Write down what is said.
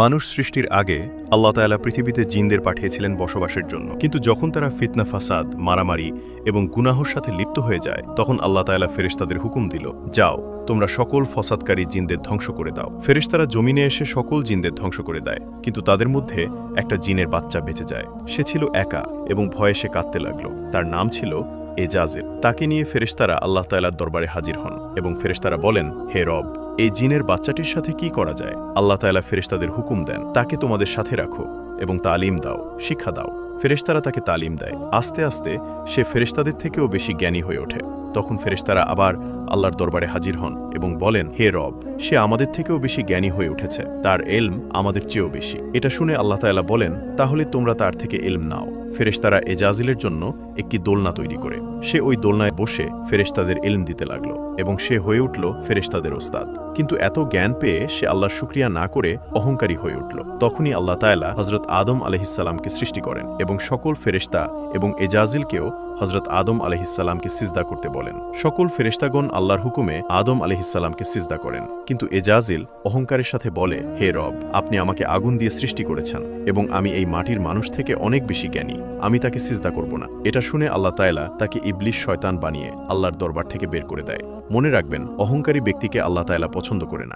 মানুষ সৃষ্টির আগে আল্লাহ তাআলা পৃথিবীতে জিনদের পাঠিয়েছিলেন বসবাসের জন্য, কিন্তু যখন তারা ফিতনা ফাসাদ, মারামারি এবং গুনাহর সাথে লিপ্ত হয়ে যায়, তখন আল্লাহ তাআলা ফেরেশতাদের হুকুম দিল, যাও তোমরা সকল ফসাদকারী জিনদের ধ্বংস করে দাও। ফেরেশতারা জমিনে এসে সকল জিনদের ধ্বংস করে দেয়, কিন্তু তাদের মধ্যে একটা জিনের বাচ্চা বেঁচে যায়। সে ছিল একা এবং ভয়ে সে কাঁদতে লাগলো। তার নাম ছিল এজাজেল। তাকে নিয়ে ফেরেশতারা আল্লাহ তাআলার দরবারে হাজির হন এবং ফেরেশতারা বলেন, হে রব, এই জিনের বাচ্চাটির সাথে কি করা যায়? আল্লাহ তাআলা ফেরেশতাদের হুকুম দেন, তাকে তোমাদের সাথে রাখো এবং তালিম দাও, শিক্ষা দাও। ফেরেশতারা তাকে তালিম দেয়। আস্তে আস্তে সে ফেরেশতাদের থেকেও বেশি জ্ঞানী হয়ে ওঠে। তখন ফেরেশতারা আবার আল্লাহর দরবারে হাজির হন এবং বলেন, হে রব, সে আমাদের থেকেও বেশি জ্ঞানী হয়ে উঠেছে, তার এলম আমাদের চেয়েও বেশি। এটা শুনে আল্লাহ তাআলা বলেন, তাহলে তোমরা তার থেকে এলম নাও। ফেরেশতারা এজাজিলের জন্য একটি দোলনা তৈরি করে সে ওই দোলনায় বসে ফেরেশতাদের ইলম দিতে লাগলো এবং সে হয়ে উঠল ফেরেশতাদের ওস্তাদ। কিন্তু এত জ্ঞান পেয়ে সে আল্লাহর শুকরিয়া না করে অহংকারী হয়ে উঠল। তখনই আল্লাহ তাআলা হযরত আদম আলাইহিসসালামকে সৃষ্টি করেন এবং সকল ফেরেশতা এবং এজাজিলকেও হযরত আদম আলাইহিসসালামকে সিজদা করতে বলেন। সকল ফেরেশতাগণ আল্লাহর হুকুমে আদম আলাইহিসসালামকে সিজদা করেন, কিন্তু এজাজিল অহংকারের সাথে বলে, হে রব, আপনি আমাকে আগুন দিয়ে সৃষ্টি করেছেন এবং আমি এই মাটির মানুষ থেকে অনেক বেশি জ্ঞানী, আমি তাকে সিজদা করব না। এটা শুনে আল্লাহ তাআলা তাকে ইবলিস শয়তান বানিয়ে আল্লাহর দরবার থেকে বের করে দেয়। মনে রাখবেন, অহংকারী ব্যক্তিকে আল্লাহ তাআলা পছন্দ করে না।